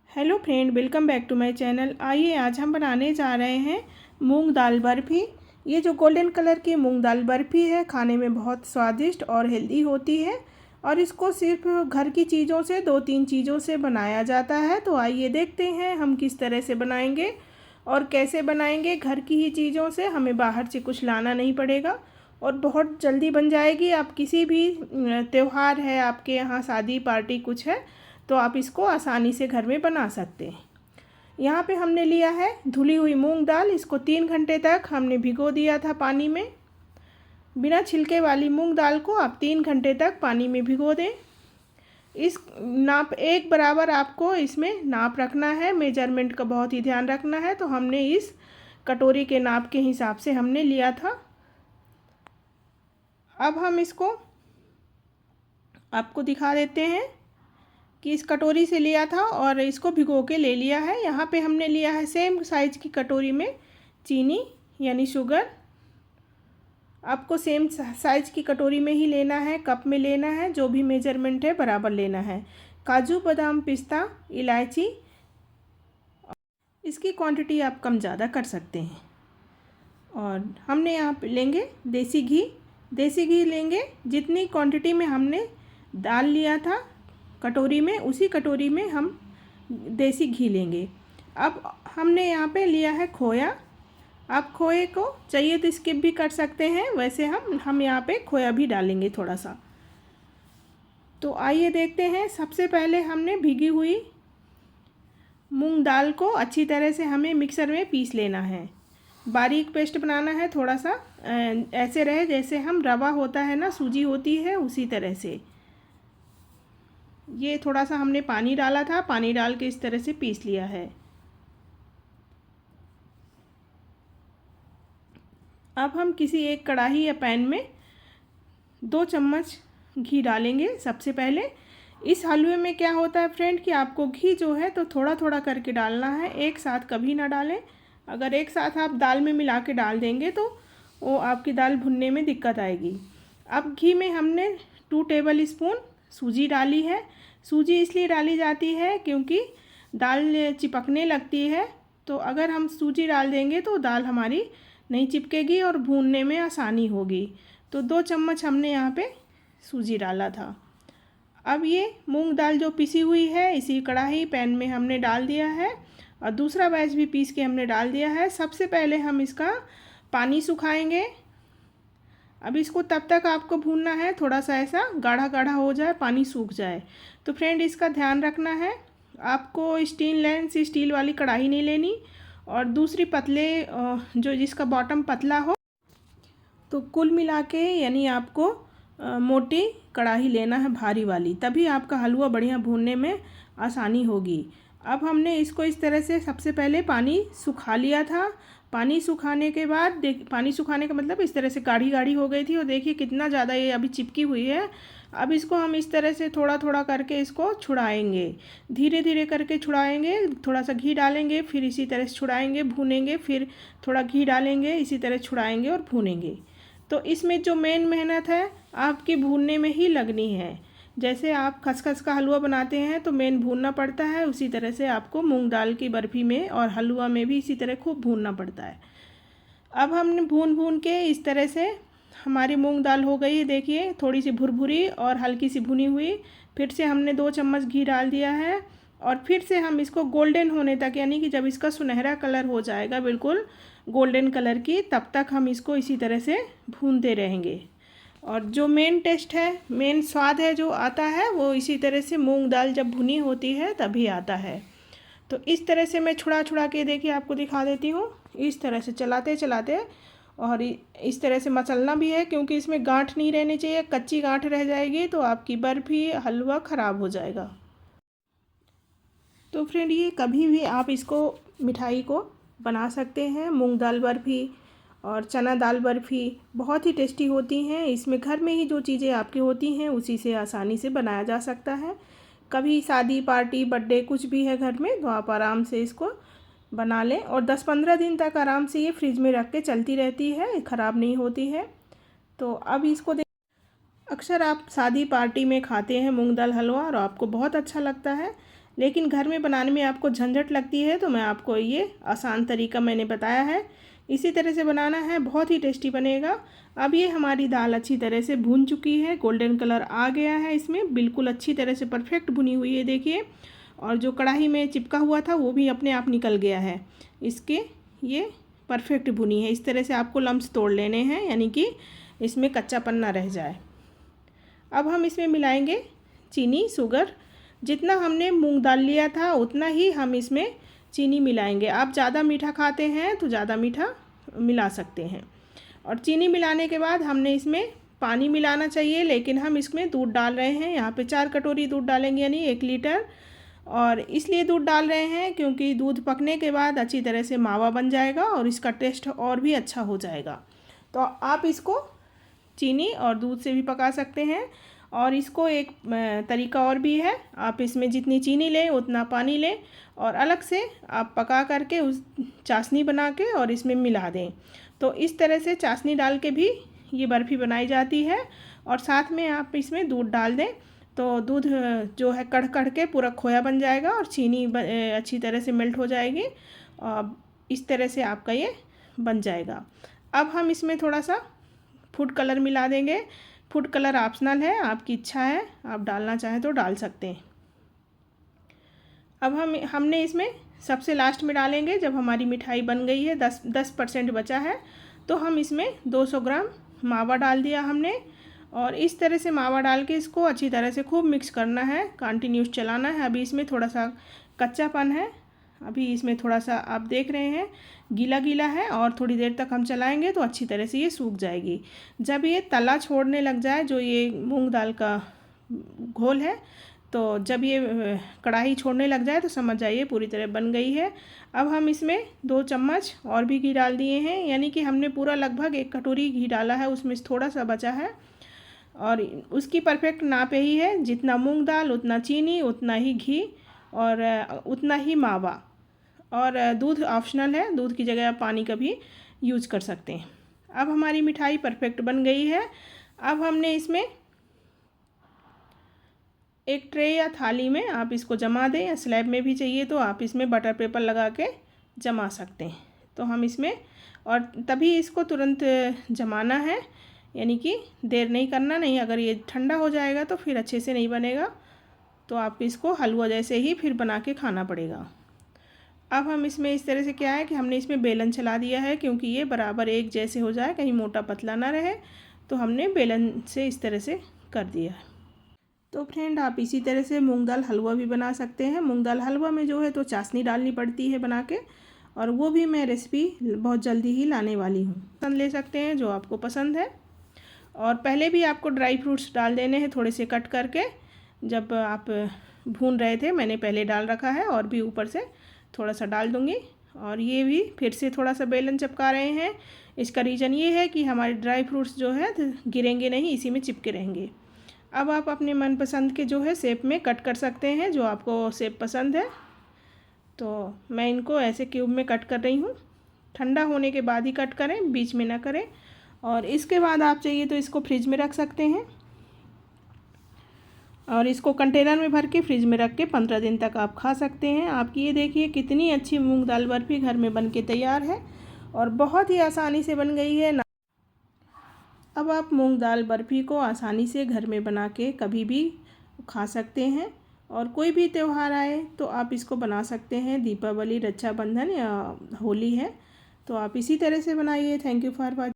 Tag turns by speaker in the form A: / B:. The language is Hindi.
A: Hello friend, welcome back to my channel. आइए आज हम बनाने जा रहे हैं मूंग दाल बर्फ़ी। ये जो गोल्डन कलर की मूंग दाल बर्फ़ी है, खाने में बहुत स्वादिष्ट और हेल्दी होती है और इसको सिर्फ घर की चीज़ों से, 2-3 चीज़ों से बनाया जाता है। तो आइए देखते हैं हम किस तरह से बनाएंगे और कैसे बनाएंगे। घर की ही चीज़ों से, हमें बाहर से कुछ लाना नहीं पड़ेगा और बहुत जल्दी बन जाएगी। आप किसी भी त्यौहार है आपके यहाँ, शादी पार्टी कुछ है, तो आप इसको आसानी से घर में बना सकते हैं। यहाँ पे हमने लिया है धुली हुई मूंग दाल। इसको 3 घंटे तक हमने भिगो दिया था पानी में। बिना छिलके वाली मूंग दाल को आप 3 घंटे तक पानी में भिगो दें। इस नाप एक बराबर आपको इसमें नाप रखना है, मेजरमेंट का बहुत ही ध्यान रखना है। तो हमने इस कटोरी के नाप के हिसाब से हमने लिया था। अब हम इसको आपको दिखा देते हैं कि इस कटोरी से लिया था और इसको भिगो के ले लिया है। यहाँ पे हमने लिया है सेम साइज़ की कटोरी में चीनी यानी शुगर। आपको सेम साइज़ की कटोरी में ही लेना है, कप में लेना है, जो भी मेजरमेंट है बराबर लेना है। काजू बादाम पिस्ता इलायची, इसकी क्वांटिटी आप कम ज़्यादा कर सकते हैं। और हमने यहाँ पे लेंगे देसी घी। देसी घी लेंगे जितनी क्वांटिटी में हमने दाल लिया था कटोरी में, उसी कटोरी में हम देसी घी लेंगे। अब हमने यहाँ पे लिया है खोया। आप खोए को चाहिए तो स्किप भी कर सकते हैं, वैसे हम यहाँ पे खोया भी डालेंगे थोड़ा सा। तो आइए देखते हैं। सबसे पहले हमने भीगी हुई मूंग दाल को अच्छी तरह से हमें मिक्सर में पीस लेना है। बारीक पेस्ट बनाना है, थोड़ा सा ऐसे रहे जैसे हम रवा होता है ना, सूजी होती है, उसी तरह से। ये थोड़ा सा हमने पानी डाला था, पानी डाल के इस तरह से पीस लिया है। अब हम किसी एक कढ़ाई या पैन में 2 चम्मच घी डालेंगे। सबसे पहले इस हलवे में क्या होता है फ्रेंड कि आपको घी जो है तो थोड़ा थोड़ा करके डालना है, एक साथ कभी ना डालें। अगर एक साथ आप दाल में मिला के डाल देंगे तो वो आपकी दाल भुनने में दिक्कत आएगी। अब घी में हमने 2 टेबल स्पून सूजी डाली है। सूजी इसलिए डाली जाती है क्योंकि दाल चिपकने लगती है, तो अगर हम सूजी डाल देंगे तो दाल हमारी नहीं चिपकेगी और भूनने में आसानी होगी। तो 2 चम्मच हमने यहाँ पे सूजी डाला था। अब ये मूंग दाल जो पिसी हुई है इसी कढ़ाई पैन में हमने डाल दिया है और दूसरा बैच भी पीस के हमने डाल दिया है। सबसे पहले हम इसका पानी सुखाएंगे। अब इसको तब तक आपको भूनना है थोड़ा सा ऐसा गाढ़ा गाढ़ा हो जाए, पानी सूख जाए। तो फ्रेंड इसका ध्यान रखना है, आपको स्टील वाली कढ़ाई नहीं लेनी और दूसरी पतले जो जिसका बॉटम पतला हो। तो कुल मिला के यानी आपको मोटी कढ़ाई लेना है, भारी वाली, तभी आपका हलवा बढ़िया भूनने में आसानी होगी। अब हमने इसको इस तरह से सबसे पहले पानी सुखा लिया था। पानी सुखाने के बाद पानी सुखाने का मतलब इस तरह से गाढ़ी गाढ़ी हो गई थी और देखिए कितना ज़्यादा ये अभी चिपकी हुई है। अब इसको हम इस तरह से थोड़ा थोड़ा करके इसको छुड़ाएंगे, धीरे धीरे करके छुड़ाएंगे। थोड़ा सा घी डालेंगे, फिर इसी तरह से छुड़ाएंगे, भूनेंगे, फिर थोड़ा घी डालेंगे, इसी तरह छुड़ाएंगे और भूनेंगे। तो इसमें जो मेन मेहनत है आपकी भूनने में ही लगनी है। जैसे आप खसखस का हलवा बनाते हैं तो मेन भूनना पड़ता है, उसी तरह से आपको मूंग दाल की बर्फ़ी में और हलवा में भी इसी तरह खूब भूनना पड़ता है। अब हमने भून भून के इस तरह से हमारी मूंग दाल हो गई है, देखिए थोड़ी सी भुरभुरी और हल्की सी भुनी हुई। फिर से हमने 2 चम्मच घी डाल दिया है और फिर से हम इसको गोल्डन होने तक, यानी कि जब इसका सुनहरा कलर हो जाएगा बिल्कुल गोल्डन कलर की, तब तक हम इसको इसी तरह से भूनते रहेंगे। और जो मेन टेस्ट है, मेन स्वाद है जो आता है, वो इसी तरह से मूंग दाल जब भुनी होती है तभी आता है। तो इस तरह से मैं छुड़ा छुड़ा के देखिए आपको दिखा देती हूँ। इस तरह से चलाते चलाते, और इस तरह से मसलना भी है क्योंकि इसमें गांठ नहीं रहनी चाहिए। कच्ची गांठ रह जाएगी तो आपकी बर्फ़ी हलवा ख़राब हो जाएगा। तो फ्रेंड ये कभी भी आप इसको मिठाई को बना सकते हैं। मूंग दाल बर्फ़ी और चना दाल बर्फ़ी बहुत ही टेस्टी होती हैं। इसमें घर में ही जो चीज़ें आपकी होती हैं उसी से आसानी से बनाया जा सकता है। कभी शादी पार्टी बर्थडे कुछ भी है घर में तो आप आराम से इसको बना लें और 10-15 दिन तक आराम से ये फ्रिज में रख के चलती रहती है, ख़राब नहीं होती है। तो अब इसको अक्सर आप शादी पार्टी में खाते हैं मूंग दाल हलवा और आपको बहुत अच्छा लगता है, लेकिन घर में बनाने में आपको झंझट लगती है, तो मैं आपको ये आसान तरीका मैंने बताया है। इसी तरह से बनाना है, बहुत ही टेस्टी बनेगा। अब ये हमारी दाल अच्छी तरह से भून चुकी है, गोल्डन कलर आ गया है इसमें, बिल्कुल अच्छी तरह से परफेक्ट भुनी हुई है देखिए। और जो कढ़ाई में चिपका हुआ था वो भी अपने आप निकल गया है। इसके ये परफेक्ट भुनी है। इस तरह से आपको लम्स तोड़ लेने हैं, यानी कि इसमें कच्चापन ना रह जाए। अब हम इसमें मिलाएंगे चीनी, शुगर। जितना हमने मूंग दाल लिया था उतना ही हम इसमें चीनी मिलाएंगे। आप ज़्यादा मीठा खाते हैं तो ज़्यादा मीठा मिला सकते हैं। और चीनी मिलाने के बाद हमने इसमें पानी मिलाना चाहिए, लेकिन हम इसमें दूध डाल रहे हैं। यहाँ पे 4 कटोरी दूध डालेंगे, यानी 1 लीटर। और इसलिए दूध डाल रहे हैं क्योंकि दूध पकने के बाद अच्छी तरह से मावा बन जाएगा और इसका टेस्ट और भी अच्छा हो जाएगा। तो आप इसको चीनी और दूध से भी पका सकते हैं। और इसको एक तरीका और भी है, आप इसमें जितनी चीनी लें उतना पानी लें और अलग से आप पका करके उस चाशनी बना के और इसमें मिला दें। तो इस तरह से चाशनी डाल के भी ये बर्फ़ी बनाई जाती है। और साथ में आप इसमें दूध डाल दें तो दूध जो है कढ़ कढ़ के पूरा खोया बन जाएगा और चीनी अच्छी तरह से मेल्ट हो जाएगी। इस तरह से आपका ये बन जाएगा। अब हम इसमें थोड़ा सा फूड कलर मिला देंगे। फूड कलर ऑप्शनल है, आपकी इच्छा है, आप डालना चाहें तो डाल सकते हैं। अब हमने इसमें सबसे लास्ट में डालेंगे जब हमारी मिठाई बन गई है, 10% बचा है, तो हम इसमें 200 ग्राम मावा डाल दिया हमने। और इस तरह से मावा डाल के इसको अच्छी तरह से खूब मिक्स करना है, कंटिन्यूस चलाना है। अभी इसमें थोड़ा सा कच्चापन है, अभी इसमें थोड़ा सा आप देख रहे हैं गीला गीला है, और थोड़ी देर तक हम चलाएंगे तो अच्छी तरह से ये सूख जाएगी। जब ये तला छोड़ने लग जाए, जो ये मूंग दाल का घोल है, तो जब ये कढ़ाई छोड़ने लग जाए तो समझ जाइए पूरी तरह बन गई है। अब हम इसमें 2 चम्मच और भी घी डाल दिए हैं, यानी कि हमने पूरा लगभग 1 कटोरी घी डाला है, उसमें थोड़ा सा बचा है। और उसकी परफेक्ट नाप यही है, जितना मूंग दाल उतना चीनी, उतना ही घी और उतना ही मावा। और दूध ऑप्शनल है, दूध की जगह आप पानी का भी यूज कर सकते हैं। अब हमारी मिठाई परफेक्ट बन गई है। अब हमने इसमें एक ट्रे या थाली में आप इसको जमा दें, या स्लैब में भी चाहिए तो आप इसमें बटर पेपर लगा के जमा सकते हैं। तो हम इसमें, और तभी इसको तुरंत जमाना है, यानी कि देर नहीं करना, नहीं अगर ये ठंडा हो जाएगा तो फिर अच्छे से नहीं बनेगा। तो आप इसको हलवा जैसे ही फिर बना के खाना पड़ेगा। अब हम इसमें इस तरह से क्या है कि हमने इसमें बेलन चला दिया है, क्योंकि ये बराबर एक जैसे हो जाए, कहीं मोटा पतला ना रहे, तो हमने बेलन से इस तरह से कर दिया है। तो फ्रेंड, आप इसी तरह से मूंग दाल हलवा भी बना सकते हैं। मूंग दाल हलवा में जो है तो चाशनी डालनी पड़ती है बना के, और वो भी मैं रेसिपी बहुत जल्दी ही लाने वाली हूँ। पसंद ले सकते हैं जो आपको पसंद है। और पहले भी आपको ड्राई फ्रूट्स डाल देने हैं थोड़े से कट करके, जब आप भून रहे थे मैंने पहले डाल रखा है, और भी ऊपर से थोड़ा सा डाल दूँगी। और ये भी फिर से थोड़ा सा बेलन चिपका रहे हैं। इसका रीज़न ये है कि हमारे ड्राई फ्रूट्स जो है गिरेंगे नहीं, इसी में चिपके रहेंगे। अब आप अपने मनपसंद के जो है शेप में कट कर सकते हैं, जो आपको शेप पसंद है। तो मैं इनको ऐसे क्यूब में कट कर रही हूँ। ठंडा होने के बाद ही कट करें, बीच में ना करें। और इसके बाद आप चाहिए तो इसको फ्रिज में रख सकते हैं, और इसको कंटेनर में भर के फ्रिज में रख के 15 दिन तक आप खा सकते हैं। आपकी ये देखिए कितनी अच्छी मूंग दाल बर्फ़ी घर में बन के तैयार है, और बहुत ही आसानी से बन गई है ना। अब आप मूंग दाल बर्फ़ी को आसानी से घर में बना के कभी भी खा सकते हैं, और कोई भी त्यौहार आए तो आप इसको बना सकते हैं। दीपावली, रक्षाबंधन या होली है तो आप इसी तरह से बनाइए। Thank you for watching.